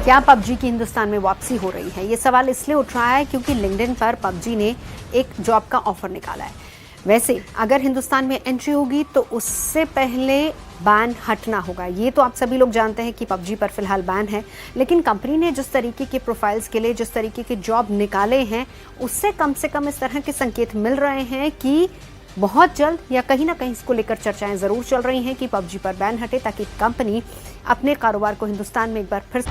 क्या पबजी की हिंदुस्तान में वापसी हो रही है? ये सवाल इसलिए उठ रहा है क्योंकि लिंक्डइन पर पबजी ने एक जॉब का ऑफर निकाला है। वैसे अगर हिंदुस्तान में एंट्री होगी तो उससे पहले बैन हटना होगा। ये तो आप सभी लोग जानते हैं कि पबजी पर फिलहाल बैन है, लेकिन कंपनी ने जिस तरीके के प्रोफाइल्स के लिए जिस तरीके के जॉब निकाले हैं, उससे कम से कम इस तरह के संकेत मिल रहे हैं कि बहुत जल्द या कहीं ना कहीं इसको लेकर चर्चाएं जरूर चल रही हैं कि पबजी पर बैन हटे, ताकि कंपनी अपने कारोबार को हिंदुस्तान में एक बार फिर।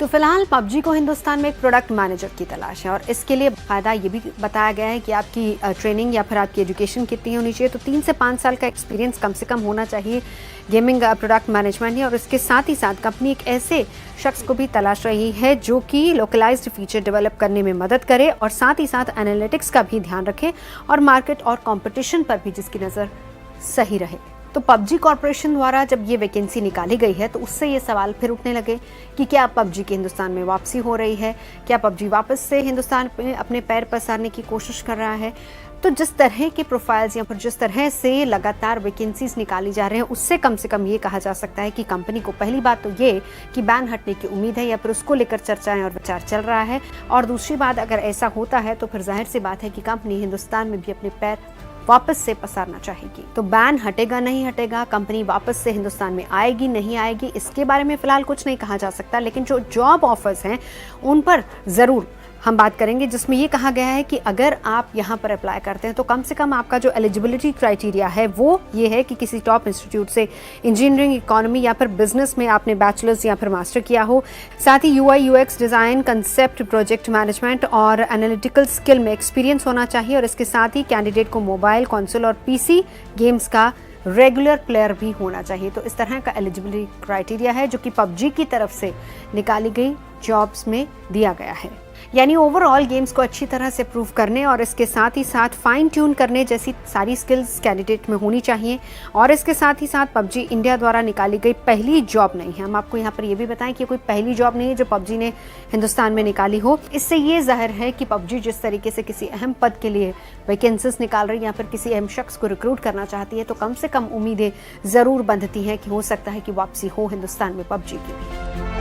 तो फिलहाल पबजी को हिंदुस्तान में एक प्रोडक्ट मैनेजर की तलाश है और इसके लिए फायदा ये भी बताया गया है कि आपकी ट्रेनिंग या फिर आपकी एजुकेशन कितनी होनी चाहिए। तो 3 से 5 साल का एक्सपीरियंस कम से कम होना चाहिए गेमिंग प्रोडक्ट मैनेजमेंट में। और इसके साथ ही साथ कंपनी एक ऐसे शख्स को भी तलाश रही है जो कि लोकलाइज्ड फीचर डेवलप करने में मदद करे और साथ ही साथ एनालिटिक्स का भी ध्यान रखे और मार्केट और कॉम्पिटिशन पर भी जिसकी नज़र सही रहे। तो पबजी कॉरपोरेशन द्वारा जब ये वैकेंसी निकाली गई है तो उससे ये सवाल फिर उठने लगे कि क्या पबजी के हिंदुस्तान में वापसी हो रही है, क्या पबजी वापस से हिंदुस्तान में अपने पैर पसारने की कोशिश कर रहा है। तो जिस तरह के प्रोफाइल्स या फिर जिस तरह से लगातार वैकेंसीज निकाली जा रहे हैं, उससे कम ये कहा जा सकता है कि कंपनी को पहली बात तो ये कि बैन हटने की उम्मीद है या फिर उसको लेकर चर्चाएं और विचार चल रहा है, और दूसरी बात अगर ऐसा होता है तो फिर जाहिर सी बात है कि कंपनी हिंदुस्तान में भी अपने पैर वापस से पसारना चाहेगी। तो बैन हटेगा नहीं हटेगा, कंपनी वापस से हिंदुस्तान में आएगी नहीं आएगी, इसके बारे में फिलहाल कुछ नहीं कहा जा सकता, लेकिन जो जॉब ऑफर्स हैं उन पर जरूर हम बात करेंगे, जिसमें ये कहा गया है कि अगर आप यहाँ पर अप्लाई करते हैं तो कम से कम आपका जो एलिजिबिलिटी क्राइटेरिया है वो ये है कि किसी टॉप इंस्टीट्यूट से इंजीनियरिंग, इकोनॉमी या फिर बिजनेस में आपने बैचलर्स या फिर मास्टर किया हो। साथ ही UI UX design, concept, project management और एनालिटिकल स्किल में एक्सपीरियंस होना चाहिए। और इसके साथ ही कैंडिडेट को मोबाइल, कंसोल और PC गेम्स का रेगुलर प्लेयर भी होना चाहिए। तो इस तरह का एलिजिबिलिटी क्राइटेरिया है जो कि पबजी की तरफ से निकाली गई जॉब्स में दिया गया है। यानी ओवरऑल गेम्स को अच्छी तरह से प्रूव करने और इसके साथ ही साथ फाइन ट्यून करने जैसी सारी स्किल्स कैंडिडेट में होनी चाहिए। और इसके साथ ही साथ पबजी इंडिया द्वारा निकाली गई पहली जॉब नहीं है। हम आपको यहाँ पर ये भी बताएं कि कोई पहली जॉब नहीं है जो पबजी ने हिंदुस्तान में निकाली हो। इससे ये जाहिर है कि पबजी जिस तरीके से किसी अहम पद के लिए वैकेंसीज निकाल रही है या फिर किसी अहम शख्स को रिक्रूट करना चाहती है, तो कम से कम उम्मीदें जरूर बंधती हैं कि हो सकता है कि वापसी हो हिंदुस्तान में पबजी की।